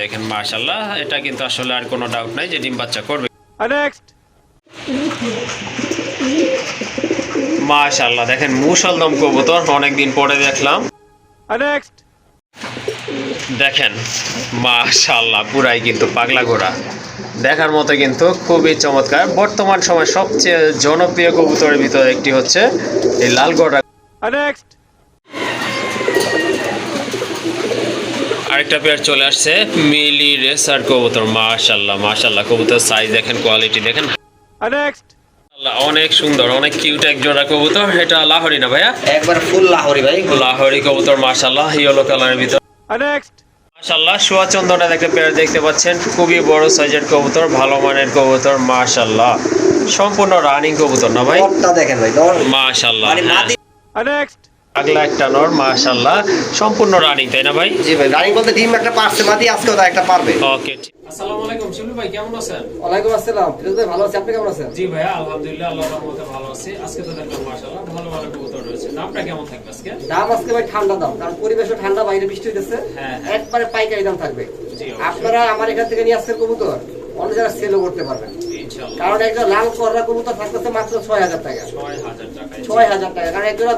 দেখেন মাশাআল্লাহ, এটা কিন্তু আসলে আর কোনো ডাউট নাই যে ডিম বাচ্চা করবে। নেক্সট মাশাআল্লাহ দেখেন মুষলদম কবুতর, অনেকদিন পরে দেখলাম। নেক্সট দেখেন মাশাআল্লাহ পুরাই কিন্তু পাগলা ঘোড়া, দেখার মতো কিন্তু খুবই চমৎকার। বর্তমান সময় সবচেয়ে জনপ্রিয় কবুতরের ভিতরে একটি হচ্ছে এই লাল ঘোড়া। নেক্সট আরেকটা পেয়ার চলে আসছে মিলি রেসার কবুতর, মাশাআল্লাহ মাশাআল্লাহ কবুতর সাইজ দেখেন, কোয়ালিটি দেখেন। নেক্সট অনেক সুন্দর, অনেক কিউট এক জোড়া কবুতর। এটা লাহোরি না ভাইয়া? একবার ফুল লাহোরি ভাই, লাহোরি কবুতর মাশাআল্লাহ, ইয়েলো কালারের ভিতর। নেক্সট মাশাআল্লাহ সোয়া চন্দনের একটা পেয়ার দেখতে পাচ্ছেন, খুবই বড় সাইজের কবুতর, ভালো মানের কবুতর মাশাআল্লাহ, সম্পূর্ণ রানিং কবুতর না ভাই? নরটা দেখেন ভাই, মাশাআল্লাহ। নেক্সট আগলা একটা নর মাশাআল্লাহ, সম্পূর্ণ রানিং তাই না ভাই? জি ভাই, রানিং বলতে ডিম একটা পারছে, মাদি আজকে ওটা একটা পারবে। ওকে, আসসালামু আলাইকুম শিবলু ভাই, কেমন আছেন? ওয়ালাইকুম আসসালাম ফিরোজ ভাই, ভালো আছি, আপনি কেমন আছেন? জি ভাইয়া আলহামদুলিল্লাহ, আল্লাহর রহমতে ভালো আছি। আজকে তো দেখলাম মাশাআল্লাহ ভালো ভালো কবুতর রয়েছে, দামটা কেমন থাকবে আজকে? দাম আজকে ভাই ঠান্ডা দাম, কারণ পরিবেশও ঠান্ডা, বাইরে বৃষ্টি হইতেছে, হ্যাঁ। একবারে পাইকারি দাম থাকবে। জি, আপনারা আমার এখান থেকে নিয়ে আসছেন কবুতর, অন্য জায়গায় সেলও করতে পারবেন ইনশাআল্লাহ। কারণ একটা লাল কররা কবুতর থাকতেছে মাত্র 6000 টাকা। 6000 টাকা। 6000 টাকা, কারণ একজোড়া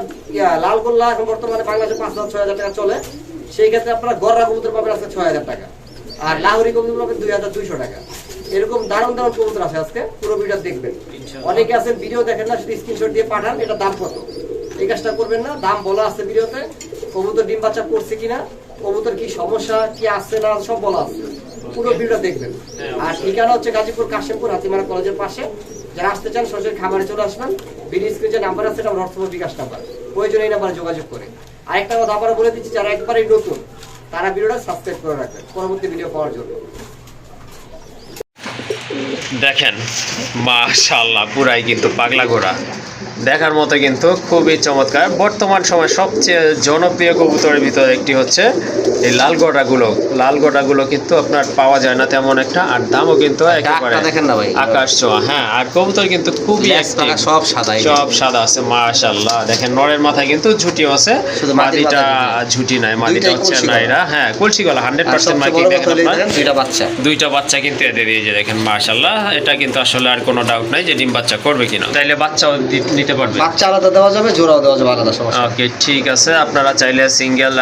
লাল গোল্লা এখন বর্তমানে বাংলাদেশে 5000-6000 টাকা চলে। সেই ক্ষেত্রে আপনারা গররা কবুতর পাবেন আজকে 6000 টাকা, আর লাহোরি কবুতর পাবেন 2200 টাকা। এরকম দারুণ দারুণ কবুতর আছে আজকে, পুরো ভিডিও দেখবেন। অনেকে আছেন ভিডিও দেখেন না, শুধু স্ক্রিনশট দিয়ে পাঠান এটা দাম কত, এই কাজটা করবেন না। দাম বলা আছে ভিডিওতে, কবুতর ডিম বাচ্চা করছে কিনা, কবুতর কি সমস্যা কি আসছে না সব বলা আছে, পুরো ভিডিও দেখবেন। আর ঠিকানা হচ্ছে গাজীপুর কাশিমপুর হাতিমারা কলেজের পাশে। যারা আসতে চান সরাসরি খামারে চলে আসবেন, ভিডিও স্ক্রিনে যে নাম্বার আছে এটা আমার হোয়াটসঅ্যাপ বিকাশ নাম্বার, প্রয়োজনে এই নাম্বারে যোগাযোগ করে। আরেকটা কথা আবার বলে দিচ্ছি, যারা একবারই নতুন তারা ভিডিওটা সাবস্ক্রাইব করে রাখবেন পরবর্তী ভিডিও পাওয়ার জন্য। দেখেন মাশাআল্লাহ পুরাই কিন্তু পাগলা ঘোড়া, দেখার মতো কিন্তু খুবই চমৎকার। বর্তমান সময় সবচেয়ে জনপ্রিয় কবুতরের ভিতরে একটি হচ্ছে এই লাল গোড়াগুলো কিন্তু আপনার পাওয়া যায় না তেমন একটা, আর দামও কিন্তু একেবারে দেখেন না ভাই আকাশ ছোঁয়া। হ্যাঁ, আর কবুতর কিন্তু খুবই সব সাদা, সব সাদা আছে মাশাআল্লাহ। দেখেন নরের মাথায় কিন্তু ঝুটিও আছে, মাদিটা ঝুটি নাই, মাদিটা হচ্ছে নাইরা। হ্যাঁ, কলসি গলা 100% মার্কিং। দেখেন আপনার দুইটা বাচ্চা কিন্তু এদের দিয়ে যে দেখেন মাশাআল্লাহ, এটা কিন্তু আসলে আর কোনো ডাউট নাই যে ডিম বাচ্চা করবে কিনা। তাইলে বাচ্চাও নিতে পারবে, বাচ্চা আলাদা দেওয়া যাবে, জোড়াও দেওয়া যাবে আলাদা, সমস্যা। ওকে ঠিক আছে, আপনারা চাইলে সিঙ্গেল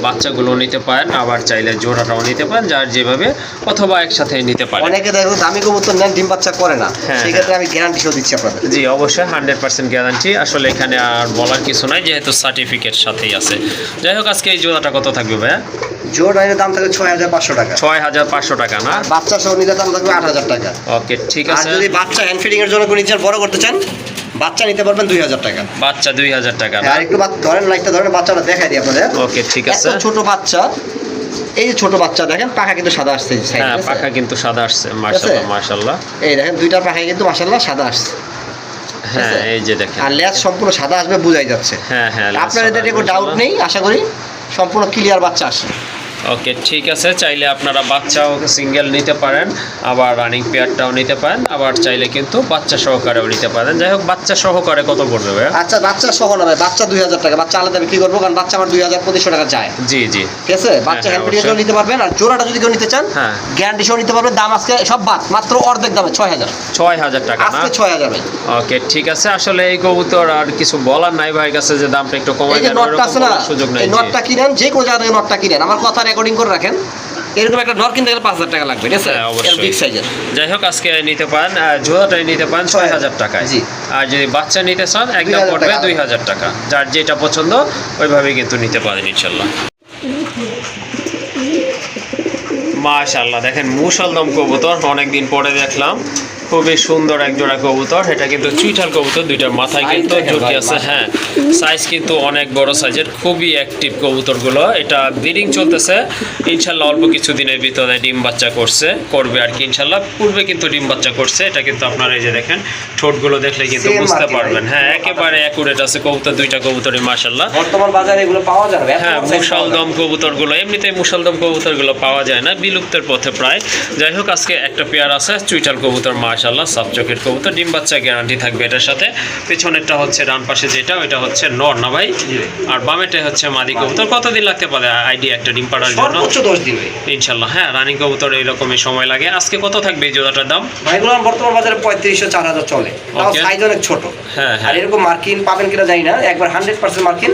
বাচ্চাগুলো নিতে পারেন, আবার চাইলে জোড়াটাও নিতে পারেন, যার যেভাবে, অথবা একসাথে নিতে পারেন। অনেকে দেখো দামি কবুতর নেন ডিম বাচ্চা করে না, সেই ক্ষেত্রে আমি গ্যারান্টি সহ দিচ্ছি আপনাদের। জি অবশ্যই 100% গ্যারান্টি, আসলে এখানে আর বলার কিছু নাই যেহেতু সার্টিফিকেট সাথেই আছে। যাই হোক, আজকে এই জোড়াটা কত থাকবে ভাইয়া? জোড়ার দাম থাকবে 6500 টাকা। 6500 টাকা না? আর বাচ্চা সহ নিলে দাম থাকবে 8000 টাকা। ওকে ঠিক আর আছে। যদি বাচ্চা হ্যান্ড ফিডিং এর জন্য কোনো ইচ্ছা বড় করতে চান, বাচ্চা নিতে পারবেন 2000 টাকা। বাচ্চা 2000 টাকা না? আর একটু ধরেন, লাইটটা ধরেন, বাচ্চাটা দেখাই দিই আপনাদের। ওকে ঠিক আছে। এত ছোট বাচ্চা, এই যে ছোট বাচ্চা দেখেন, পাখা কিন্তু সাদা আসছে। হ্যাঁ, পাখা কিন্তু সাদা আসছে মাশাআল্লাহ মাশাআল্লাহ। এই দেখেন দুইটা পাখা কিন্তু মাশাআল্লাহ সাদা আসছে। হ্যাঁ এই যে দেখেন, আর লেজ সম্পূর্ণ সাদা আসবে, বোঝাই যাচ্ছে। হ্যাঁ হ্যাঁ, আপনার এতে কোনো ডাউট নেই, আশা করি সম্পূর্ণ ক্লিয়ার বাচ্চা আসে। ওকে ঠিক আছে, চাইলে আপনারা বাচ্চাও সিঙ্গেল নিতে পারেন, আবার রানিং পেয়ারটাও নিতে পারেন, আবার চাইলে কিন্তু বাচ্চা সহকারেও নিতে পারেন। যাই হোক, বাচ্চা সহকারে কত পড়বে ভাই? আচ্ছা, বাচ্চা সহ না ভাই, বাচ্চা 2000 টাকা। বাচ্চা আলাদা বিক্রি করবো, কারণ বাচ্চা আমার 2500 টাকা যায়। জি জি ঠিক আছে, বাচ্চা হ্যান্ড ফিডিং এর নিতে পারবেন। আর জোড়াটা যদি কেউ নিতে চান, হ্যাঁ গ্যারান্টি সহ নিতে পারবেন। দাম আজকে সব বাদ, মাত্র অর্ধেক দামে 6000 টাকা না? আজকে 6000 ভাই। ওকে ঠিক আছে, আসলে এই কবুতর আর কিছু বলার নাই ভাইয়ের কাছে যে দামটা একটু কমাই দেন, নটটা আছে না, সুযোগ নাই। এই নটটা কিনেন, যে কোনো জায়গা থেকে নটটা কিনেন, আমার কথা রেকর্ডিং করে রাখেন। এরকম একটা নট কিনতে গেলে 5000 টাকা লাগবে, ঠিক আছে? অবশ্যই বিগ সাইজের। যাই হোক, আজকে নিতে পারেন, জোড়াটাই নিতে পারেন 6000 টাকায়। জি। আর যদি বাচ্চা নিতে চান একদম পড়বে 2000 টাকা। যার যেটা পছন্দ ওইভাবেই কিন্তু নিতে পারেন ইনশাল্লাহ। মাশাআল্লাহ দেখেন মুষলদম কবুতর, অনেকদিন পরে দেখলাম, খুবই সুন্দর এক জোড়া কবুতর। এটা কিন্তু চুইঠাল কবুতর, দুইটার মাথায় কিন্তু ঝুঁকি আছে। হ্যাঁ, সাইজ কিন্তু অনেক বড় সাইজের, খুবই অ্যাক্টিভ কবুতরগুলো। এটা ব্রিডিং চলতেছে, ইনশাল্লাহ অল্প কিছু দিনের ভিতরে ডিম বাচ্চা করবে আর কি ইনশাল্লাহ। পূর্বে কিন্তু ডিম বাচ্চা করছে। এটা কিন্তু আপনারা এই যে দেখেন, ঠোঁটগুলো দেখলে কিন্তু বুঝতে পারবেন। হ্যাঁ, একেবারে অ্যাকুরেট আছে কবুতর, দুইটা কবুতরই মাশাআল্লাহ। বর্তমান বাজারে এগুলো পাওয়া যাবে। হ্যাঁ, মুষলদম কবুতরগুলো, এমনিতেই মুষলদম কবুতরগুলো পাওয়া যায় না, বিলুপ্তের পথে প্রায়। যাই হোক, আজকে একটা পেয়ার আছে চুইঠাল কবুতর মাশাআল্লাহ সাপ চোখের কবুতর, ডিম বাচ্চা গ্যারান্টি থাকবে এটার সাথে। পেছনেরটা হচ্ছে ডান পাশে যেটা, ওইটা হচ্ছে নর না ভাই? আর বামেটা হচ্ছে মাদি কবুতর। কতদিন লাগতে পারে আইডিয়া একটা ডিম পাড়ার জন্য? সর্বোচ্চ 10 দিন ভাই ইনশাআল্লাহ। হ্যাঁ, রানিং কবুতর এইরকমই সময় লাগে। আজকে কত থাকবে এই জোড়াটার দাম? ভাইগুলো বর্তমান বাজারে 3500 4000 চলে, তাও Okay. সাইজ অনেক ছোট। হ্যাঁ, হ্যাঁ। আর এরকম মার্কিন পাবেন কিনা জানি না, একবার 100% মার্কিন।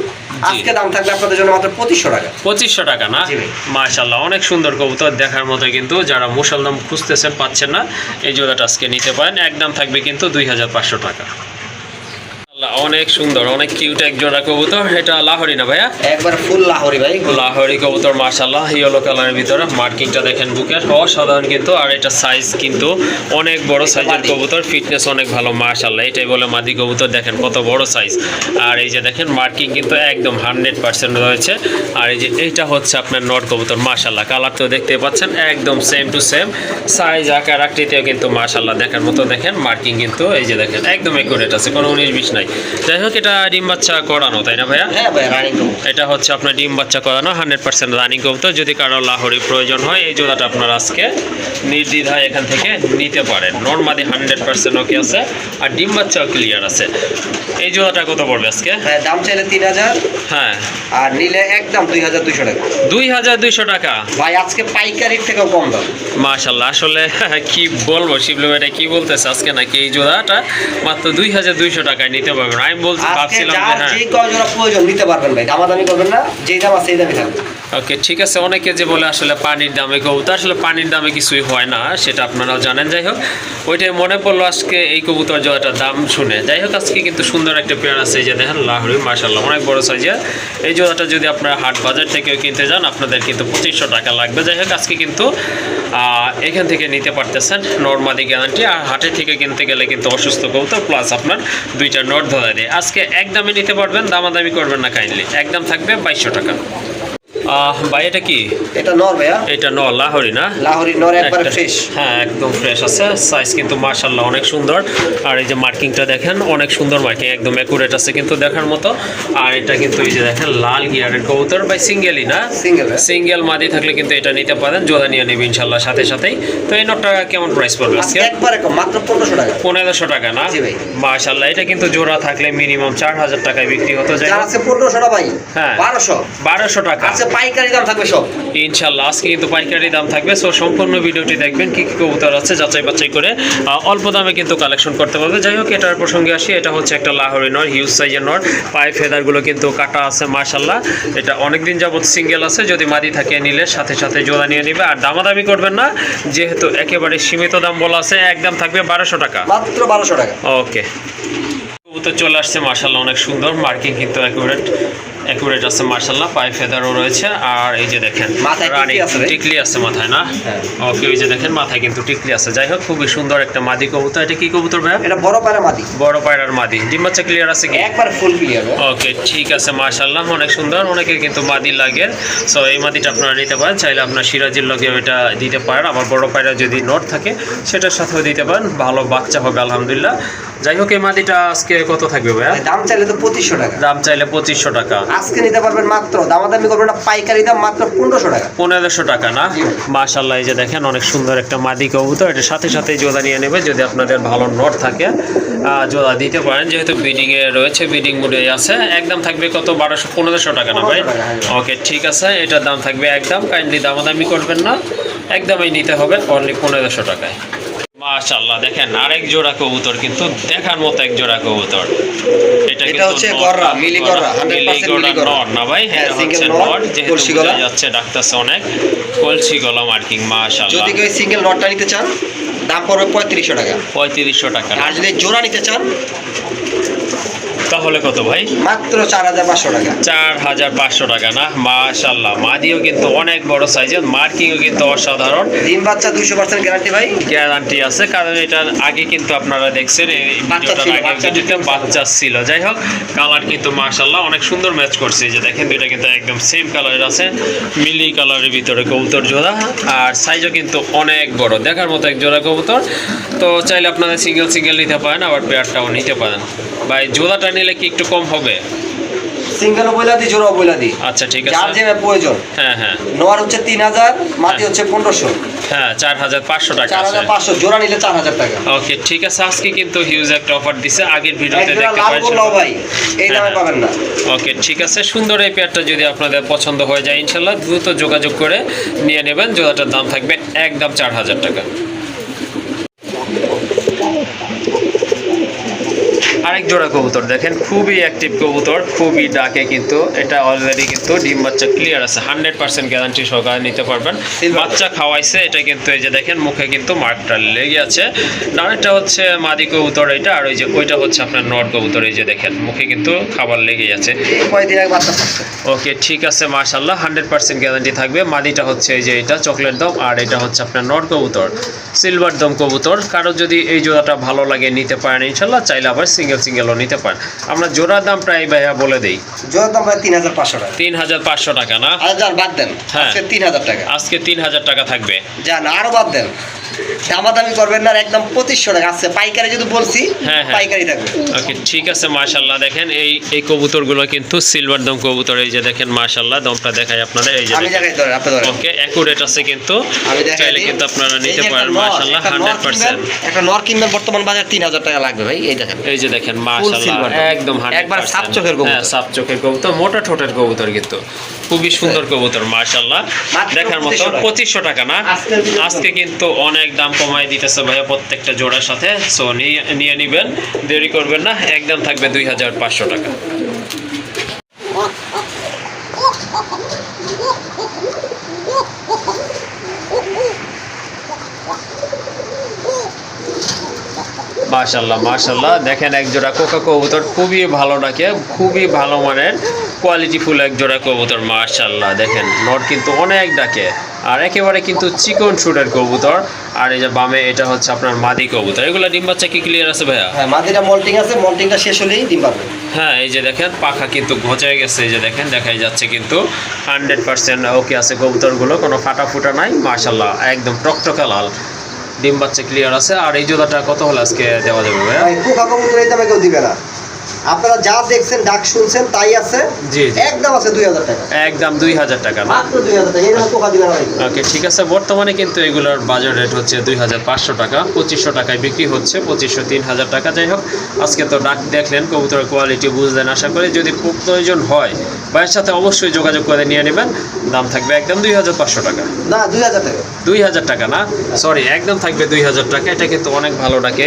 আজকে দাম থাকবে আপনাদের জন্য মাত্র 2500 টাকা। 2500 টাকা না? জি ভাই। মাশাআল্লাহ, অনেক সুন্দর কবুতর, দেখার মতো। কিন্তু যারা মুসলদাম খুঁজতেছেন পাচ্ছেন না, এই জোড়াটা আজকে নিতে পারেন। একদম থাকবে কিন্তু 2500 টাকা। অনেক সুন্দর, অনেক কিউট এক জোড়া কবুতর। এটা লাহোরি না ভাইয়া? একবার ফুল লাহোরি ভাই। লাহোরি কবুতর মাশাআল্লাহ, ইয়েলো কালারের ভিতরে। মার্কিংটা দেখেন বুকের, অসাধারণ কিন্তু। আর এটা সাইজ কিন্তু অনেক বড় সাইজের কবুতর, ফিটনেস অনেক ভালো মাশাআল্লাহ। এটাই বলে মাদি কবুতর, দেখেন কত বড় সাইজ। আর এই যে দেখেন মার্কিং কিন্তু একদম 100% রয়েছে। আর এই যে এইটা হচ্ছে আপনার নর কবুতর মাশাআল্লাহ, কালার তো দেখতে পাচ্ছেন একদম সেম টু সেম। সাইজ আকার আকৃতিও কিন্তু মাশাআল্লাহ দেখার মতো। দেখেন মার্কিং কিন্তু এই যে দেখেন একদম একুরেট আছে, কোনো 19-20 নাই। যাই হোক, এটা ডিম বাচ্চা করানো তাই না ভাইয়া? হ্যাঁ ভাই, রানিং কবুতর। এটা হচ্ছে আপনার ডিম বাচ্চা করানো 100% রানিং কবুতর। যদি কারো লাহোরি প্রয়োজন হয়, এই জোড়াটা আপনার আজকে নির্দ্বিধায় এখান থেকে নিতে পারেন। নর্মাদি 100% ওকে আছে, আর ডিম বাচ্চাও ক্লিয়ার আছে। এই জোড়াটা কত পড়বে আজকে? হ্যাঁ, দাম চাইলে 3000, হ্যাঁ, আর নিলে একদম 2200 টাকা। 2200 টাকা ভাই আজকে পাইকারির থেকেও কম দাম। মাশাআল্লাহ। আসলে কি বলবো শিবলু, এটা কি বলতেছে আজকে, নাকি এই জোড়াটা মাত্র 2200 টাকায় নিতে পারবেন? আমি বলছি, আজকে ভাবছিলাম যে যার হ্যাঁ। যে কয় জোড়া প্রয়োজন নিতে পারবেন ভাই, দামাদামি করবেন না, যেই দাম আছে সেই দামই থাকবে। ওকে, ঠিক আছে। অনেকে যে বলে আসলে পানির দামে কবুতর, আসলে পানির দামে কিছুই হয় না, সেটা আপনারাও জানেন। যাই হোক, ওইটাই মনে পড়লো আজকে এই কবুতর জোড়াটার দাম শুনে। যাই হোক, আজকে কিন্তু সুন্দর একটা পেয়ার আছে, এই যে দেখেন লাহোরি মাশাআল্লাহ, অনেক বড় সাইজের। এই জোড়াটা যদি আপনারা হাট বাজার থেকেও কিনতে যান, আপনাদের কিন্তু 2500 টাকা লাগবে। যাই হোক, আজকে কিন্তু এখান থেকে নিতে পারতেছেন, নর্মাদি গ্যারান্টি। আর হাটের থেকে কিনতে গেলে কিন্তু অসুস্থ কবুতর প্লাস আপনার 2টা নোট ধরে দেয়। আজকে একদমই নিতে পারবেন, দামাদামি করবেন না কাইন্ডলি। একদম থাকবে 2200 টাকা। ভাই এটা কি? এটা নর ভাইয়া, এটা নর লাহোরি না? লাহোরি নর, একবার একটা- ফ্রেশ। হ্যাঁ, একদম ফ্রেশ আছে। সাইজ কিন্তু মাশাআল্লাহ অনেক সুন্দর। আর এই যে মার্কিংটা দেখেন, অনেক সুন্দর মার্কিং, একদম একুরেট আছে কিন্তু দেখার মতো। আর এটা কিন্তু এই যে দেখেন লাল গিয়ারের কবুতর। ভাই সিঙ্গেলই না? সিঙ্গেল। সিঙ্গেল মাদি থাকলে কিন্তু এটা নিতে পারেন, জোড়া নিয়ে নেবে ইনশাআল্লাহ সাথে সাথেই। তো এই নটটা কেমন প্রাইস পড়বে আজকে? একবারে কম, মাত্র 1500 টাকা। 1500 টাকা না? জি ভাই। মাশাআল্লাহ, এটা কিন্তু জোড়া থাকলে মিনিমাম 4000 টাকায় বিক্রি হতো। যায় যার আছে 1500 টাকা ভাই, হ্যাঁ। 1200 টাকা আজকে পাইকারি দাম থাকবে সব। ইনশাআল্লাহ আজকে কিন্তু পাইকারি দাম থাকবে। সো সম্পূর্ণ ভিডিওটি দেখবেন, কি কি কবুতর আছে যাচাই বাছাই করে অল্প দামে কিন্তু কালেকশন করতে পারবে। যাই হোক, এটার প্রসঙ্গে আসি। এটা হচ্ছে একটা লাহোরি নর, হিউজ সাইজের নর। পায়ে ফেদারগুলো কিন্তু কাটা আছে মাশাআল্লাহ। এটা অনেকদিন যাবত সিঙ্গেল আছে, যদি মাদি থাকে নিলে সাথে সাথে জোড়া নিয়ে নেবে। আর দামাদামি করবেন না, যেহেতু একেবারে সীমিত দাম বলা আছে। একদম থাকবে 1200 টাকা। মাত্র 1200 টাকা। ওকে, কবুতর চলে আসছে মাশাআল্লাহ, অনেক সুন্দর। মার্কিং কিন্তু অ্যাকুরেট আছে মাশাআল্লাহ, পায়ে ফেদারও রয়েছে। আর এই যে দেখেন মাথায় রানী টিকলি আছে রে। টিকলি আছে মাথায় না? হ্যাঁ। ওকে, ওই যে দেখেন মাথায় কিন্তু টিকলি আছে। যাই হোক, খুবই সুন্দর একটা মাদি কবুতর। এটা কি কবুতর ভাই? এটা বড় পায়রা মাদি, বড় পায়রার মাদি। ডিম বাচ্চা ক্লিয়ার আছে কি? একবার ফুল ক্লিয়ার। ওকে, ঠিক আছে মাশাআল্লাহ, অনেক সুন্দর। অনেকে কিন্তু মাদি লাগে, সো এই মাদিটা আপনারা নিতে পারেন। চাইলে আপনার সিরাজির লগে ওইটা দিতে পারেন। আবার বড় পায়রা যদি নট থাকে সেটার সাথেও দিতে পারেন, ভালো বাচ্চা হবে আলহামদুলিল্লাহ। যাই হোক, এই মাদিটা আজকে কত থাকবে ভাইয়া? দাম চাইলে তো 2500 টাকা। দাম চাইলে 2500 টাকা। আজকে নিতে পারবেন মাত্র, দামাদামি করবেন না, পাইকারি দাম মাত্র 1500 টাকা। 1500 টাকা না? মাশাআল্লাহ, এই যে দেখেন অনেক সুন্দর একটা মাদি কবুতর। এটার সাথে সাথে জোড়া নিয়ে নেবে, যদি আপনাদের ভালো নট থাকে জোড়া দিতে পারেন। যেহেতু বিডিংয়ে রয়েছে, বিডিং মুডে আছে। একদম থাকবে কত? 1500 টাকা না ভাই? ওকে, ঠিক আছে। এটার দাম থাকবে একদম, কাইন্ডলি দামাদামি করবেন না, একদমই নিতে হবে অনলি 1500 টাকায়। মাশাআল্লাহ, দেখেন আরেক জোড়া কবুতর, কিন্তু দেখার মতো এক জোড়া কবুতর। এটা হচ্ছে গররা, মিলি গররা, 100% মিলি গররা। নট না ভাই? হ্যাঁ, এটা single হচ্ছে নট, নট, যেহেতু কলসি বোঝা গলা। যাচ্ছে ডাকতেছে অনেক। কলসি গলা মার্কিং মাশাআল্লাহ। যদি কেউ সিঙ্গেল নটটা নিতে চান, দাম পড়বে 3500 টাকা। 3500 টাকা। আর যদি জোড়া নিতে চান, তাহলে কত ভাই? মাত্র 4500 টাকা। 4500 টাকা না? মাশাআল্লাহ, মাদিও কিন্তু অনেক বড় সাইজের, মার্কিংও কিন্তু অসাধারণ। ডিম বাচ্চা 200% গ্যারান্টি ভাই। গ্যারান্টি আছে, কারণ এটার আগে কিন্তু আপনারা দেখছেন এই বাচ্চা ভিডিওটার ছিল, আগে বাচ্চা ভিডিওতে বাচ্চা ছিল। যাই হোক, কালার কিন্তু মাশাআল্লাহ অনেক সুন্দর ম্যাচ করছে। এই যে দেখেন, দুইটা কিন্তু একদম সেম কালারের আছে, মিলি কালারের ভিতরে কবুতর জোড়া। আর সাইজও কিন্তু অনেক বড়, দেখার মতো এক জোড়া কবুতর। তো চাইলে আপনারা সিঙ্গেল নিতে পারেন, আবার পেয়ারটাও নিতে পারেন। ভাই জোড়াটা নিলে কি একটু কম হবে? সিঙ্গেলও বইলা দিই, জোড়াও বইলা দিই। আচ্ছা ঠিক যার আছে। যে প্রয়োজন। হ্যাঁ হ্যাঁ নোয়ার হচ্ছে 3000, মাটি হচ্ছে 1500। হ্যাঁ 4500 টাকা আছে। 4500, জোড়া নিলে 4000 টাকা। ওকে ঠিক আছে, আজকে কিন্তু হিউজ একটা অফার দিছে, আগের ভিডিওতে একজোড়া দেখতে লাল পাচ্ছেন। গোল্লাও ভাই এই দামে হ্যাঁ। পাবেন না। ওকে ঠিক আছে, সুন্দর এই পেয়ারটা যদি আপনাদের পছন্দ হয়ে যায় ইনশাল্লাহ দ্রুত যোগাযোগ করে নিয়ে নেবেন। জোড়াটার দাম থাকবে একদম 4000 টাকা। আরেক জোড়া কবুতর দেখেন, খুবই অ্যাক্টিভ কবুতর, খুবই ডাকে, কিন্তু এটা অলরেডি কিন্তু ডিম বাচ্চা ক্লিয়ার আছে, 100% গ্যারান্টি সহকারে নিতে পারবেন। বাচ্চা খাওয়াইছে, এটা কিন্তু এই যে দেখেন মুখে কিন্তু মার্কটা লেগে আছে। ডানেরটা হচ্ছে মাদি কবুতর এটা, আর ওই যে ওইটা হচ্ছে আপনার নর কবুতর, এই যে দেখেন মুখে কিন্তু খাবার লেগেই আছে। কয়দিন আগে বাচ্চা থাকছে। ওকে ঠিক আছে মাশাআল্লাহ, 100% গ্যারান্টি থাকবে। মাদিটা হচ্ছে এই যে এটা চকলেট দম, আর এটা হচ্ছে আপনার নর কবুতর সিলভার দম কবুতর। কারো যদি এই জোড়াটা ভালো লাগে নিতে পারেন ইনশাল্লাহ, চাইলে আবার সিঙ্গেলও নিতে পারেন। আমরা জোড়ার দাম প্রায় ভাইয়া বলে দেই, জোড়ার দাম প্রায় 3500 টাকা। 3500 টাকা না? আর বাদ দেন, হ্যাঁ। আজকে 3000 টাকা। আজকে 3000 টাকা থাকবে। জান আরো বাদ দেন, দামাদামি করবেন না, একদম 2500 টাকা আছে। পাইকারি যদি বলছি, হ্যাঁ হ্যাঁ পাইকারি থাকবে। ওকে ঠিক আছে মাশাআল্লাহ। দেখেন এই কবুতরগুলো কিন্তু সিলভার দম কবুতর, এই যে দেখেন মাশাআল্লাহ, দমটা দেখাই আপনাদের, এই যে আমি জায়গায় ধরেন, আপনি ধরেন। ওকে অ্যাকুরেট আছে কিন্তু, আমি দেখাই চাইলে দিই। কিন্তু আপনারা এই নিতে যে পারেন একটা নর, মাশাআল্লাহ একটা নর 100%। কিনবেন, একটা নর কিনবেন বর্তমান বাজার 3000 টাকা লাগবে ভাই। এই দেখেন, এই যে দেখেন silver মাশাআল্লাহ দম। একদম 100%। একবার সাপ চোখের কবুতর। হ্যাঁ সাপ চোখের কবুতর, মোটা ঠোঁটের কবুতর, কিন্তু খুবই সুন্দর কবুতর মাশাআল্লাহ। মাত্র দেখার মতো 2500 টাকা না? আজকের ভিডিও আজকে কিন্তু অনেক দাম কমায় দিতেছে ভাইয়া প্রত্যেকটা জোড়ার সাথে, সো নিয়ে নিবেন, দেরি করবেন না, একদম থাকবে 2500 টাকা। মাশাআল্লাহ মাশাআল্লাহ, দেখেন এক জোড়া কোকা কবুতর, খুবই ভালো ডাকে, খুবই ভালো মানের কোয়ালিটিফুল এক জোড়া কবুতর মাশাআল্লাহ। দেখেন নর কিন্তু অনেক ডাকে, আর একেবারে কিন্তু চিকন শুটের কবুতর। আর এই যে বামে এটা হচ্ছে আপনার মাদি কবুতর। এগুলো ডিম বাচ্চা কি ক্লিয়ার আছে ভাইয়া? হ্যাঁ মাদিটা মল্টিং আছে, মল্টিংটা শেষ হলেই ডিম পাবে। হ্যাঁ এই যে দেখেন পাখা কিন্তু ঘোচায় গেছে, এই যে দেখেন দেখাই যাচ্ছে কিন্তু 100% ওকে আছে কবুতরগুলো, কোনো ফাটা ফুটা নাই মাশাআল্লাহ, একদম টকটকা লাল, ডিম বাচ্চা ক্লিয়ার আছে। আর এই জোড়াটা কত হলে আজকে দেওয়া যাবে ভাইয়া? ভাই পোকা কবুতর এই দামে কেউ দিবে না। আপনারা যা দেখছেন, ডাক শুনছেন, তাই আছে। জি জি একদম আছে 2000 টাকা, একদম 2000 টাকা না? মাত্র 2000 টাকা। এই পোকা দিবে না ভাই। ওকে ঠিক আছে, বর্তমানে কিন্তু এগুলোর বাজার রেট হচ্ছে 2500 টাকা, 2500 টাকায় বিক্রি হচ্ছে, 2500 3000 টাকা। যাই হোক, আজকে তো ডাক দেখলেন, কবুতরের কোয়ালিটি বুঝলেন, আশা করি যদি খুব প্রয়োজন হয় ভাইয়ের সাথে অবশ্যই যোগাযোগ করে নিয়ে নেবেন। দাম থাকবে একদম 2500 টাকা। না 2000 টাকা, 2000 টাকা না, সরি, একদম থাকবে 2000 টাকা। এটা কিন্তু অনেক ভালো ডাকে,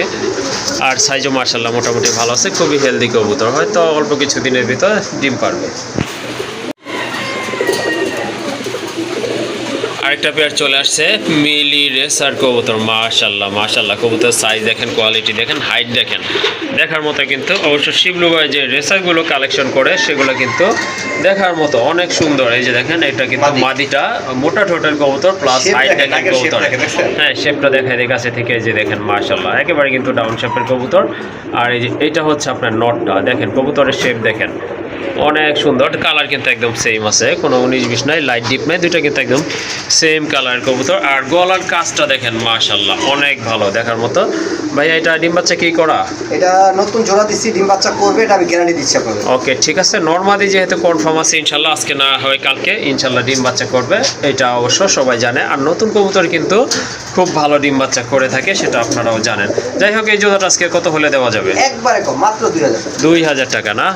আর সাইজও মার্শাল্লাহ মোটামুটি ভালো আছে, খুবই হেলদি কবুতর, হয়তো অল্প কিছু দিনের ভিতর ডিম পারবে। আরেকটা পেয়ার চলে আসছে, মিলি রেসার কবুতর মাশাল্লাহ মাশাল্লাহ। কবুতর সাইজ দেখেন, কোয়ালিটি দেখেন, হাইট দেখেন, দেখার মতো কিন্তু। অবশ্য শিবলু ভাই যে রেসারগুলো কালেকশন করে সেগুলো কিন্তু দেখার মতো, অনেক সুন্দর। এই যে দেখেন এটা কিন্তু মাদিটা মোটা ঠোঁটের কবুতর, প্লাস হাইট দেখেন কবুতর। হ্যাঁ শেপটা দেখায় এই কাছে থেকে, এই যে দেখেন মাশাল্লাহ একেবারে কিন্তু ডাউন শেপের কবুতর। আর এই যে এটা হচ্ছে আপনার নটটা, দেখেন কবুতরের শেপ দেখেন অনেক সুন্দর, কালার কিন্তু একদম সেম আছে, কোনো 19-20 নাই, লাইট ডিপ নাই, দুইটা কিন্তু একদম সেম কালার কবুতর। আর গলার কাজটা দেখেন মাশাল্লাহ অনেক ভালো, দেখার মতো। ভাইয়া এটা ডিম বাচ্চা কি করা? এটা নতুন জোড়া দিচ্ছি, ডিম বাচ্চা করবে, এটা আমি গ্যারান্টি দিচ্ছি আপনাদের। ওকে ঠিক আছে, নরমাদি যেহেতু কনফার্ম আছে ইনশাল্লাহ, আজকে না হয় কালকে ইনশাল্লাহ ডিম বাচ্চা করবে, এটা অবশ্য সবাই জানে। আর নতুন কবুতর কিন্তু খুব ভালো ডিম বাচ্চা করে থাকে, সেটা আপনারাও জানেন। যাই হোক, এই জোড়াটা আজকে কত হলে দেওয়া যাবে? একবারে কম, মাত্র 2000 টাকা। 2000 টাকা না?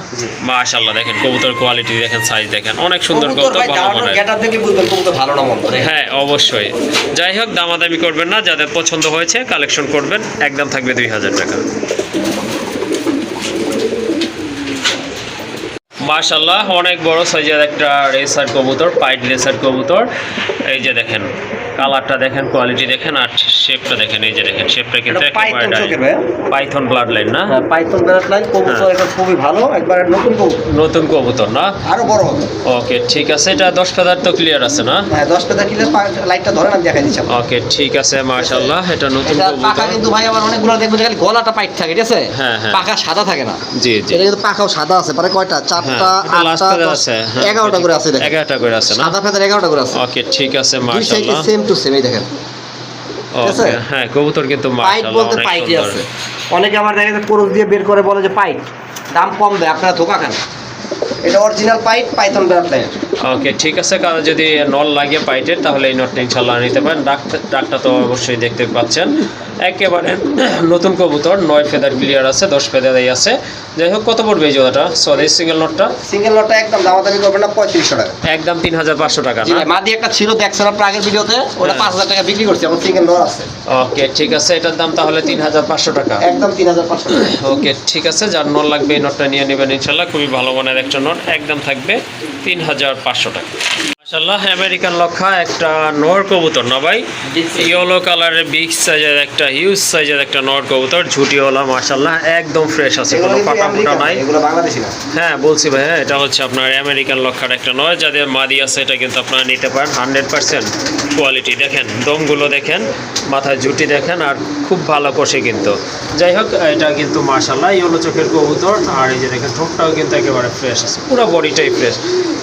মাশাল্লাহ দেখেন কবুতর কোয়ালিটি দেখেন, সাইজ দেখেন, অনেক সুন্দর কবুতর, ভালো মানের। গেটআপ দেখে বুঝবেন কবুতর ভালো না মন্দ। হ্যাঁ অবশ্যই। যাই হোক, দামাদামি করবেন না, যাদের পছন্দ হয়েছে কালেকশন করবেন, একদম থাকবে 2000 টাকা। মাশাল্লাহ অনেক বড় সাইজের একটা রেসার কবুতর, পাইট রেসার কবুতর। এই যে দেখেন কালারটা দেখেন, কোয়ালিটি দেখেন, আর শেপটা দেখেন, এই যে দেখেন শেপটা কিন্তু একেবারে পাইথন ব্লাড লাইন না? হ্যাঁ পাইথন ব্লাড লাইন কবুতর, এটা খুবই ভালো, একবারে নতুন কবুতর, নতুন কবুতর না? আরো বড় হবে। ওকে ঠিক আছে, এটা 10 ফেদার তো ক্লিয়ার আছে না? হ্যাঁ 10 ফেদার ক্লিয়ার, লাইটটা ধরেন আমি দেখাই দিচ্ছি। ওকে ঠিক আছে মাশাল্লাহ, এটা নতুন এটা পাখা কবুতর। কিন্তু ভাই আমার অনেকগুলো দেখবেন খালি গলাটা পাইট থাকে, ঠিক আছে? হ্যাঁ হ্যাঁ, পাখা সাদা থাকে না। জি জি, এটা কিন্তু পাখাও সাদা আছে, মানে কয়টা? 4টা 8টা আছে, 11টা করে আছে, দেখেন 11টা করে আছে না? সাদা ফেদার 11টা করে আছে। ওকে ঠিক আছে দুই সাইডে মাশাল্লাহ, সেম টু সেম, এই দেখেন। ওকে হ্যাঁ কবুতর কিন্তু পাইট মাশাল্লাহ বলতে অনেক পাইটই সুন্দর। আছে। অনেকে আমার দেখা যায় কোরস দিয়ে বের করে বলে যে পাইট, দাম কম দেয়, আপনারা ধোকা খান। এটা অরিজিনাল পাইট পাইথন ব্র্যান্ডের। ওকে ঠিক আছে, কারো যদি নল লাগে পাইটের তাহলে এই নটটা ইনশাল্লাহ নিতে পারেন। ডাকটা তো অবশ্যই দেখতে পাচ্ছেন, একেবারে নতুন কবুতর, 9 ফেদার ক্লিয়ার আছে, 10 ফেদারই আছে। যাই হোক, কত পড়বে এই জোড়াটা সরি সিঙ্গেল নটটা? সিঙ্গেল নটটা একদম দামাদামি করবেন না, 3500 টাকা একদম 3500 টাকা জি না? ভাই, মাদি একটা ছিল দেখছেন আপনার আগের ভিডিওতে, ওটা হ্যাঁ। 5000 টাকা বিক্রি করছি, এখন সিঙ্গেল নট আছে ওকে ঠিক আছে, এটার দাম তাহলে 3500 টাকা। একদম 3500 টাকা। ওকে ঠিক আছে, যার নট লাগবে এই নটটা নিয়ে নেবেন ইনশাল্লাহ, খুবই ভালো মানের একটা নট, একদম থাকবে 3500 টাকা। মাশাআল্লাহ, আমেরিকান লক্ষা একটা নর কবুতর না ভাই? ইয়েলো কালারের বিগ সাইজের একটা হিউজ সাইজের একটা নর কবুতর, ঝুটিওয়ালা, মাশাআল্লাহ একদম ফ্রেশ আছে, কোনো ফাটা ফুটা নাই। এগুলো বাংলাদেশি না? হ্যাঁ বলছি ভাই, হ্যাঁ এটা হচ্ছে আপনার আমেরিকান লক্ষার একটা নয়, যাদের মাদি আছে এটা কিন্তু আপনারা নিতে পারেন। 100% কোয়ালিটি দেখেন, দমগুলো দেখেন, মাথায় ঝুটি দেখেন, আর খুব ভালো কষে কিন্তু। যাই হোক, এটা কিন্তু মাশাআল্লাহ ইয়েলো চোখের কবুতর, আর এই যে দেখেন ঠোঁটটাও কিন্তু একেবারে ফ্রেশ আছে, পুরো বডিটাই ফ্রেশ।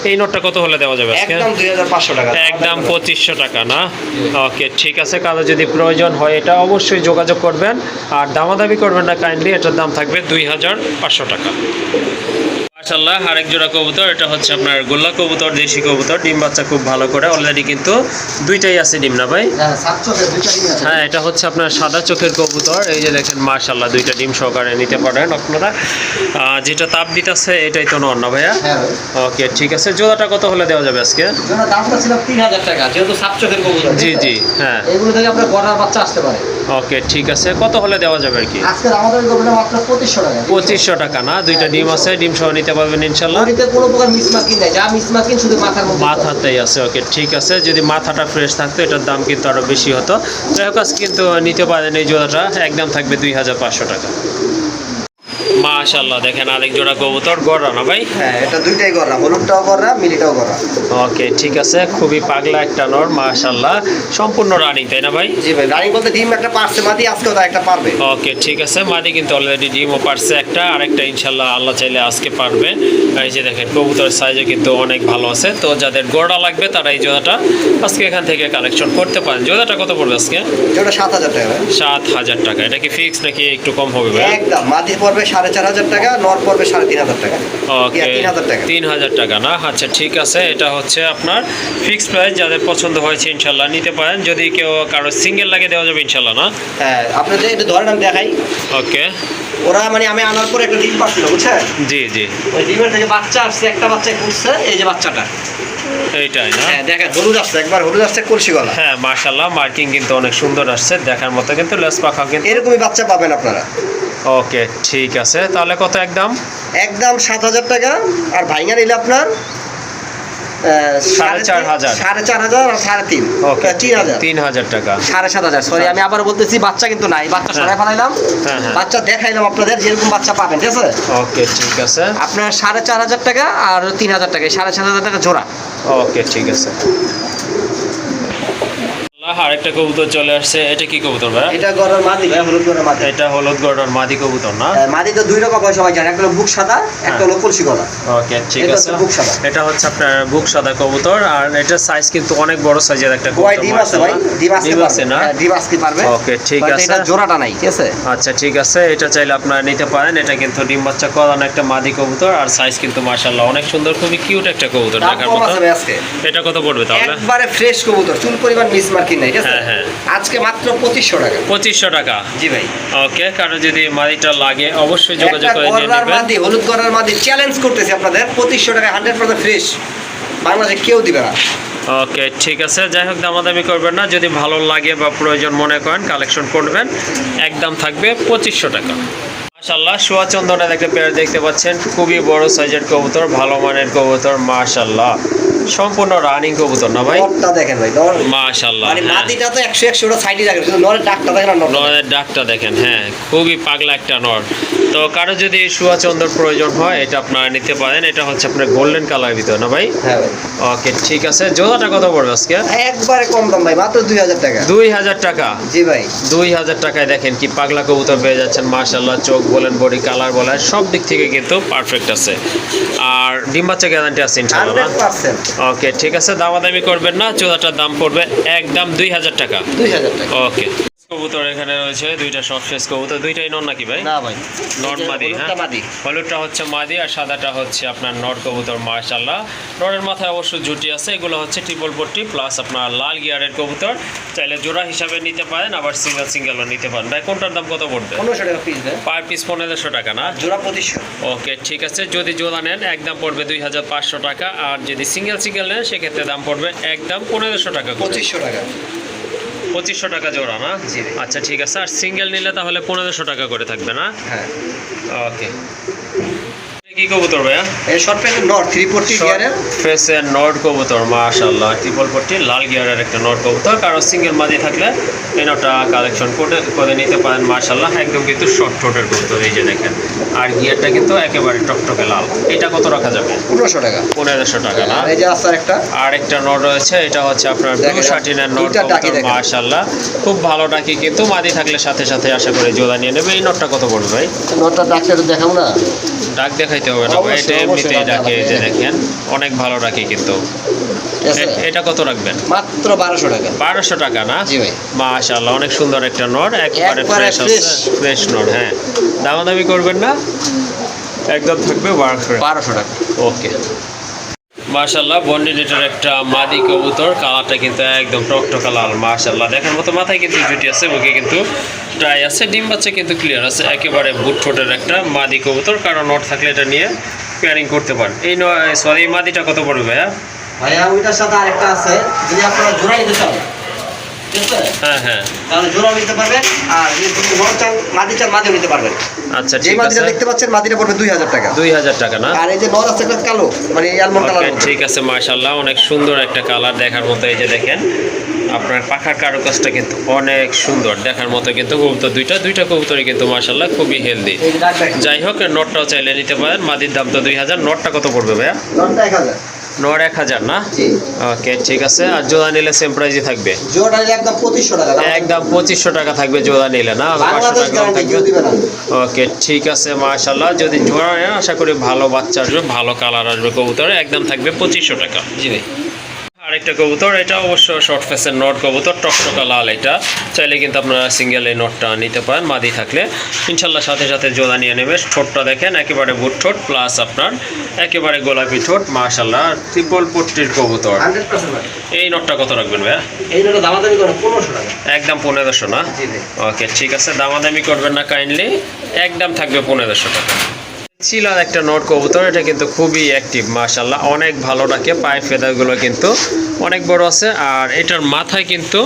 এই নোটটা কত হলে দেওয়া যাবে আজকে? একদম 2500 টাকা। একদম 2500 টাকা না? ওকে ঠিক আছে, কারো যদি প্রয়োজন হয় এটা অবশ্যই যোগাযোগ করবেন, আর দামাদামি করবেন না কাইন্ডলি, এটার দাম থাকবে 2500 টাকা। মাশাআল্লাহ, আরেক জোড়া কবুতর, এটা হচ্ছে আপনার গোল্লা কবুতর, দেশি কবুতর, ডিম বাচ্চা খুব ভালো করে, অলরেডি কিন্তু দুইটাই আছে ডিম না ভাই? হ্যাঁ, 700 দুইটা ডিম আছে। হ্যাঁ, এটা হচ্ছে আপনার সাদা চোখের কবুতর, এই যে দেখেন মাশাআল্লাহ দুইটা ডিম সহকারে নিতে পারেন আপনারা। যেটা তাপ দিতেছে এটাই তো নর না ভাইয়া? হ্যাঁ ভাই। ওকে ঠিক আছে, জোড়াটা কত হলে দেওয়া যাবে আজকে? জোড়া দামটা ছিল 3000 টাকা, যেহেতু 700 কবুতর। জি জি হ্যাঁ। এগুলো থেকে আপনার গড়ার বাচ্চা আসতে পারে। ওকে ঠিক আছে, কত হলে দেওয়া যাবে আর কি? আজকে আমাদের গোবরে মাত্র 2500 টাকা। 2500 টাকা না? দুইটা ডিম আছে, ডিম সহ নিতে পারবেন ইনশাল্লাহ। বডিতে কোনো প্রকার মিসমার্কিং নাই, যা মিসমার্কিং শুধু মাথার মধ্যে। মাথাতেই আছে। ওকে ঠিক আছে, যদি মাথাটা ফ্রেশ থাকতো এটার দাম কিন্তু আরো বেশি হতো। যাই হোক, আজকে কিন্তু নিতে পারেন এই জোড়াটা, একদম থাকবে 2500 টাকা। মাশাআল্লাহ, দেখেন আরেক জোড়া কবুতর, গড়া না ভাই? হ্যাঁ, এটা দুইটাই গড়া, হলুদটাও গড়া, মিলিটাও গড়া। ওকে ঠিক আছে, খুবই পাগলা একটা নর, মাশাআল্লাহ সম্পূর্ণ রানিং তাই না ভাই? জি ভাই, রানিং বলতে ডিম একটা পারছে মাদি, আজকেও তা একটা পারবে। ওকে ঠিক আছে, মাদি কিন্তু অলরেডি ডিমও পারছে একটা, আরেকটা ইনশাল্লাহ আল্লাহ চাইলে আজকে পারবে। এই যে দেখেন কবুতর সাইজও কিন্তু অনেক ভালো আছে, তো যাদের গোড়া লাগবে তারা এই জোড়াটা আজকে এখান থেকে কালেকশন করতে পারেন। জোড়াটা কত পড়বে আজকে? যেটা 7000 টাকা ভাই। 7000 টাকা। এটা কি ফিক্স নাকি একটু কম হবে ভাই? একদম, মাদি পড়বে 4500 টাকা, নর পড়বে 3500 টাকা। ওকে 3000 টাকা। 3000 টাকা না? আচ্ছা ঠিক আছে, এটা হচ্ছে আপনার ফিক্সড প্রাইস, যাদের পছন্দ হয়েছে ইনশাল্লাহ নিতে পারেন। যদি কেউ কারো সিঙ্গেল লাগে দেওয়া যাবে ইনশাল্লাহ না? হ্যাঁ, আপনাদের একটু ধরেন আমি দেখাই। ওকে ওরা মানে আমি আনার পরে একটা ডিম পাচ্ছিল, বুঝছেন? জি জি, ওই ডিমের থেকে বাচ্চা আসছে, একটা বাচ্চা কুড়ছে, এই যে বাচ্চাটা। এইটাই না? হ্যাঁ দেখেন, হলুদ আসছে, একবার হলুদ আসছে, কলসি গলা। হ্যাঁ মাশাআল্লাহ, মার্কিং কিন্তু অনেক সুন্দর আসছে দেখার মতো, কিন্তু লেস পাখা কিন্তু এরকমই বাচ্চা পাবেন আপনারা। ওকে ঠিক আছে, তাহলে কত একদম? একদম 7000 টাকা, আর ভাইঙ্গা নিলে আপনার 4500 4500 আর 3.5। ওকে 3000 3000 টাকা। 7500। সরি, আমি আবার বলতেছি, বাচ্চা কিন্তু নাই, বাচ্চা সরাই ফেলাইলাম, হ্যাঁ, হ্যাঁ। বাচ্চা দেখাইলাম আপনাদের, যেরকম বাচ্চা পাবেন, ঠিক আছে? ওকে ঠিক আছে, আপনার 4500 টাকা আর 3000 টাকা, 7500 টাকা জোড়া। ওকে ঠিক আছে। আরেকটা কবুতর চলে আসছে, এটা কি কবুতর ভাই? এটা গড়ার মাদি ভাই, হলুদ গড়ার মাদি। এটা হলুদ গড়ার মাদি কবুতর না? মাদি তো দুই রকম হয়, সবাই জানে, একটা হলো বুক সাদা, একটা হলো কলসি গলা। ওকে ঠিক এটা আছে, হচ্ছে বুক সাদা। এটা হচ্ছে আপনার বুক সাদা কবুতর, আর এটা সাইজ কিন্তু অনেক বড় সাইজের একটা ওই কবুতর। ডিম আছে ভাই, ডিম আছে না? ডিম আসতে পারবে। ওকে ঠিক হয়তো আছে, এটা জোড়াটা নাই, ঠিক আছে? আচ্ছা ঠিক আছে, এটা চাইলে আপনারা নিতে পারেন। এটা কিন্তু ডিম বাচ্চা করানো একটা মাদি কবুতর, আর সাইজ কিন্তু মাশাআল্লাহ অনেক সুন্দর, খুবই কিউট একটা কবুতর দাম দেখার কম মতো। আছে ভাই আজকে। এটা কত পড়বে তাহলে? একবারে ফ্রেশ কবুতর, চুল পরিমাণ মিস মার্কিং নাই, ঠিক আছে? হ্যাঁ, হ্যাঁ। আজকে মাত্র 2500 টাকা। 2500 টাকা? জি ভাই। ওকে, কারো যদি মাদিটা লাগে অবশ্যই যোগাযোগ একটা করে নিয়ে গড়ার নেবেন। মাদি, হলুদ গড়ার মাদি, চ্যালেঞ্জ করতেছি আপনাদের, 2500 টাকা 100% ফ্রেশ, বাংলাদেশে কেউ দিবে না। ওকে ঠিক আছে, যাই হোক দামাদামি করবেন না, যদি ভালো লাগে বা প্রয়োজন মনে করেন কালেকশন করবেন, একদম থাকবে 2500 টাকা। মাশাআল্লাহ, সোয়া চন্দনের একটা পেয়ার দেখতে পাচ্ছেন, খুবই বড় সাইজের কবুতর, ভালো মানের কবুতর, মাশাআল্লাহ সম্পূর্ণ রানিং কবুতর না ভাই? নরটা দেখেন ভাই, নর মাশাআল্লাহ, মানে হ্যাঁ। মাদিটা তো 100 ওটা সাইডে রাখেন, শুধু নরের ডাকটা দেখেন আর নরটা। নরের ডাকটা দেখেন, হ্যাঁ খুবই পাগলা একটা নর। তো কারো যদি সোয়া চন্দর প্রয়োজন হয় এটা আপনারা নিতে পারেন। এটা হচ্ছে আপনার গোল্ডেন কালার ভিতর না ভাই? হ্যাঁ ভাই। ওকে ঠিক আছে, জোড়াটা কত পড়বে আজকে? একবারে কম দাম ভাই, মাত্র 2000 টাকা। 2000 টাকা? জি ভাই। 2000 টাকায় দেখেন কি পাগলা কবুতর পেয়ে যাচ্ছেন, মাশাআল্লাহ চোখ বলেন, বডি কালার বলেন, সব দিক থেকে কিন্তু পারফেক্ট আছে, আর ডিম বাচ্চা গ্যারান্টি আছে ইনশাআল্লাহ। 100%। ওকে ঠিক আছে, দামাদামি করবেন না, জোড়াটার দাম পড়বে একদম 2000 টাকা। 2000 টাকা। ওকে কবুতর এখানে রয়েছে দুইটা সবশেষ কবুতর, দুইটাই নর নাকি ভাই? না ভাই, নর মাদি, হ্যাঁ মাদি। হলুদটা হচ্ছে মাদি আর সাদাটা হচ্ছে আপনার নর কবুতর। মাশাআল্লাহ, নরের মাথায় অবশ্য জুটি আছে। এগুলো হচ্ছে ট্রিপল পট্টি প্লাস আপনার লাল গিয়ারের কবুতর। চাইলে জোড়া হিসাবে নিতে পারেন, আবার সিঙ্গেল সিঙ্গেলও নিতে পারেন। ভাই কোনটার দাম কত পড়বে? 1500 টাকা পিস দেয়, পার পিস 1500 টাকা না? জোড়া 2500। ওকে ঠিক আছে, যদি জোড়া নেন একদম পড়বে 2500 টাকা, আর যদি সিঙ্গেল সিঙ্গেল নেন সেক্ষেত্রে দাম পড়বে একদম 1500 টাকা করে। 2500 টাকা। 2500 টাকা জোড়া না? জি ভাই। আচ্ছা ঠিক আছে, আর সিঙ্গেল নিলে তাহলে 1500 টাকা করে থাকবে না? হ্যাঁ। ওকে, কি কবুতর ভাইয়া? এই শর্ট প্যান্ট নর 340 গিয়ারের ফেসের নট কবুতর। মাশাআল্লাহ, ট্রিপল পট্টি লাল গিয়ারের একটা নট কবুতর। কারো সিঙ্গেল মাদি থাকলে এই নটটা কালেকশন করে নিতে পারেন। মাশাআল্লাহ, একদম কিন্তু শর্ট ঠোঁটের কবুতর, এই যে দেখেন। আর গিয়ারটা কিন্তু একেবারে টকটকে লাল। এটা কত রাখা যাবে? 1500 টাকা। 1500 টাকা না? আর এই যে আছে একটা, আর একটা নট রয়েছে, এটা হচ্ছে আপনার ব্লু শার্টিনের নট কবুতর। মাশাআল্লাহ, খুব ভালো ডাকি কিন্তু মাদি থাকলে সাথে সাথে আশা করে জোড়া নিয়ে নেবে। এই নটটা কত পড়বে ভাই? নটটা ডাকতে দেখাবো না? ডাক দেখাইতে হবে না ভাই, এটা এমনিতেই ডাকে। এই যে দেখেন, অনেক ভালো ডাকে কিন্তু। এটা কত রাখবেন? মাত্র 1200 টাকা। 1200 টাকা না? জি ভাই। মাশাআল্লাহ, অনেক সুন্দর একটা নট, একবারে ফ্রেশ আছে, ফ্রেশ নট। হ্যাঁ, দামাদামি করবেন না, একদম থাকবে 1200 টাকা। ওকে। মাশাআল্লাহ, বন্ডিনেটের একটা মাদি কবুতর, কালারটা কিন্তু একদম টকটকা লাল। মাশাআল্লাহ, দেখার মতো। মাথায় কিন্তু জুটি আছে, বুকে কিন্তু টাই আছে, ডিম বাচ্চা কিন্তু ক্লিয়ার আছে। একেবারে বুট ঠোঁটের একটা মাদি কবুতর, কারণ নট থাকলে এটা নিয়ে পেয়ারিং করতে পারেন। এই মাদিটা কত পড়বে ভাইয়া? ভাইয়া ওইটার সাথে আরেকটা আছে, যদি আপনারা জোড়া নিতে চান, ঠিক আছে? হ্যাঁ হ্যাঁ, তাহলে জোড়া নিতে পারবেন, আর যদি নর চান, মাদি চান, মাদিও নিতে পারবেন। আচ্ছা যে ঠিক মাদিটা আছে, দেখতে পাচ্ছেন, মাদিটা পড়বে 2000 টাকা। 2000 টাকা না? আর এই যে নর আছে একটা কালো, মানে অ্যালমন্ড কালার। ওকে ঠিক আছে, মাশাআল্লাহ, অনেক সুন্দর একটা কালার দেখার মতো। এই যে দেখেন, আপনার পাখার কারুকাজটা কিন্তু অনেক সুন্দর দেখার মতো। কিন্তু কবুতর দুইটা কবুতরই কিন্তু মাশাআল্লাহ খুবই হেলদি। এই যে ডাক দেখেন। যাই হোক, নটটাও চাইলে নিতে পারেন। মাদির দাম তো 2000। নটটা কত পড়বে ভাইয়া? নরটা 1000। নট 1000 না? জি। ওকে ঠিক আছে, আর জোড়া নিলে সেম প্রাইসই থাকবে? জোড়া নিলে একদম 2500 টাকা। একদম 2500 টাকা থাকবে জোড়া নিলে না? 500 বাংলাদেশ টাকা গ্যারান্টি, কেউ থাকবে। দিবে না। ওকে ঠিক আছে, মাশাআল্লাহ, যদি জোড়া নেন আশা করি ভালো বাচ্চা আসবে, ভালো কালার আসবে কবুতরে। একদম থাকবে 2500 টাকা। জি ভাই। আরেকটা কবুতর, এটা অবশ্য শর্ট ফেসের নট কবুতর, টকটকা লাল। এটা চাইলে কিন্তু আপনারা সিঙ্গেল এই নটটা নিতে পারেন, মাদি থাকলে ইনশাল্লাহ সাথে সাথে জোড়া নিয়ে নেবে। ঠোঁটটা দেখেন, একেবারে বুট ঠোঁট প্লাস আপনার একেবারে গোলাপি ঠোঁট। মাশাআল্লাহ, ট্রিপল পট্টির কবুতর। 100% ভাই। এই নটটা কত রাখবেন ভাইয়া? এই নটটা দামাদামি করে 1500 টাকা। একদম 1500 না? জি ভাই। ওকে ঠিক আছে, দামাদামি করবেন না কাইন্ডলি, একদম থাকবে 1500 টাকা। চিলার একটা নট কবুতর, এটা কিন্তু খুবই অ্যাক্টিভ। মাশাআল্লাহ, অনেক ভালো ডাকে, পায়ের ফেদারগুলো কিন্তু অনেক বড় আছে, আর এটার মাথায় কিন্তু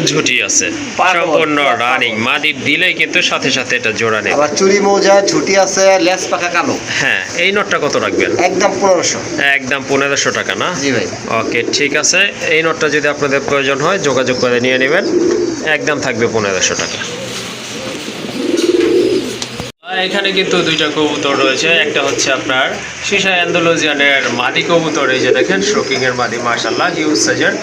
ঝুটি আছে, সম্পূর্ণ রানিং। মাদি দিলেই কিন্তু সাথে সাথে এটা জোড়া নেবে। আবার চুরি মোজা, ঝুটি আছে, লেস পাকা কালো। হ্যাঁ, এই নটটা কত রাখবেন? একদম 1500। একদম 1500 টাকা না? জি ভাই। ওকে ঠিক আছে, এই নটটা যদি আপনাদের প্রয়োজন হয় যোগাযোগ করে নিয়ে নেবেন, একদম থাকবে 1500 টাকা। এখানে কিন্তু দুইটা কবুতর রয়েছে, একটা হচ্ছে আপনার সীসা অ্যান্ডালুজিয়ানের মাদি কবুতর। এই যে দেখেন, শোকিং এর মাদি, মাশাআল্লাহ, হিউজ সাইজের,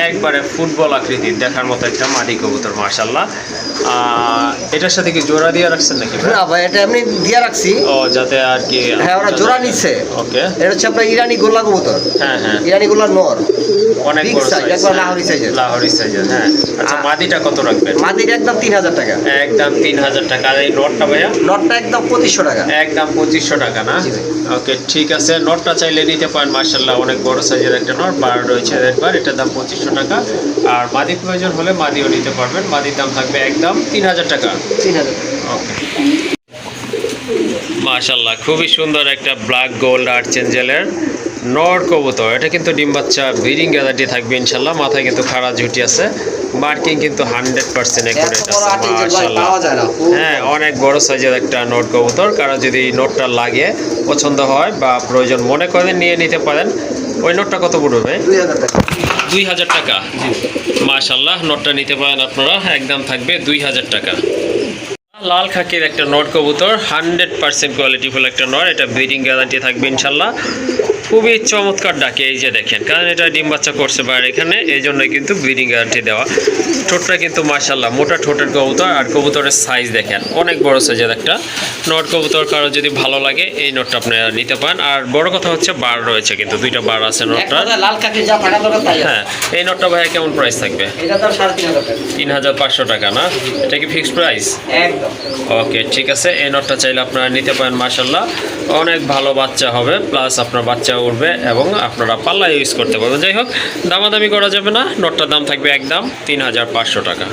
একবারে ফুটবল আকৃতির দেখার মতো একটা মাদি কবুতর। মাশাআল্লাহ, এটার সাথে কি জোড়া দিয়ে রাখছেন নাকি? না ভাই, এটা এমনি দিয়ে রাখছি। ও, যাতে আর কি। হ্যাঁ, ওরা জোড়া নিচ্ছে। ওকে। এটা হচ্ছে আপনার ইরানি গোল্লা কবুতর। হ্যাঁ হ্যাঁ, ইরানি গোল্লা নর, অনেক বিগ বড় সাইজ, সাইজ, একবার লাহোরি সাইজের। লাহোরি সাইজের। হ্যাঁ, আচ্ছা, মাদিটা কত রাখবেন? মাদিটা একদম 3000 টাকা। একদম 3000 টাকা। আর এই নটটা ভাইয়া? নটটা একদম 2500 টাকা। একদম 2500 টাকা না? জি ভাই। ওকে ঠিক আছে, নটটা চাইলে নিতে পারেন। মাশাআল্লাহ, অনেক বড় সাইজের একটা নট, বার রয়েছে একবার। এটার দাম 2500 টাকা। আর মাদি প্রয়োজন হলে মাদিও নিতে পারবেন, মাদির দাম থাকবে একদম 3000 টাকা। 3000 টাকা। ওকে। মাশাআল্লাহ, খুবই সুন্দর একটা ব্ল্যাক গোল্ড আর্চেঞ্জেলের নর কবুতর। এটা কিন্তু ডিম বাচ্চা ব্রিডিং গ্যারান্টি থাকবে ইনশাল্লাহ। মাথায় কিন্তু খাড়া ঝুটি আছে, মার্কিং কিন্তু 100% একুরেট আছে। মাশাআল্লাহ, হ্যাঁ, অনেক বড় সাইজের একটা নট কবুতর। কারো যদি নোটটা লাগে, পছন্দ হয় বা প্রয়োজন মনে করেন, নিয়ে নিতে পারেন। ওই নোটটা কত পড়বে? 2000 টাকা। 2000 টাকা। মাশাআল্লাহ, নোটটা নিতে পারেন আপনারা, একদম থাকবে 2000 টাকা। লাল খাকির একটা নট কবুতর, 100% কোয়ালিটিফুল একটা নট। এটা ব্রিডিং গ্যারান্টি থাকবে ইনশাল্লাহ। খুবই চমৎকার ডাকে, এই যে দেখেন, কারণ এটা ডিম বাচ্চা করছে বাইরে এখানে, এই জন্যই কিন্তু ব্রিডিং গ্যারান্টি দেওয়া। ঠোঁটটা কিন্তু মাশাআল্লাহ মোটা ঠোঁটের কবুতর, আর কবুতরের সাইজ দেখেন অনেক বড় সাইজের একটা নট কবুতর। কারো যদি ভালো লাগে এই নটটা আপনারা নিতে পারেন। আর বড় কথা হচ্ছে বার রয়েছে, কিন্তু দুইটা বার আছে নটটা। লাল কাঠি যা থাকা দরকার তাই আছে। হ্যাঁ, এই নটটা ভাইয়া কেমন প্রাইস থাকবে? এটা তো 3,500 টাকা। 3,500 টাকা না? এটা কি ফিক্সড প্রাইস? একদম। ওকে, ঠিক আছে। এই নটটা চাইলে আপনারা নিতে পারেন। মাশাআল্লাহ অনেক ভালো বাচ্চা হবে, প্লাস আপনার বাচ্চা উঠবে এবং আপনারা পাল্লা ইউজ করতে পারবেন। যাই হোক, দামাদামি করা যাবে না, নটটার দাম থাকবে একদম 3,500 টাকা।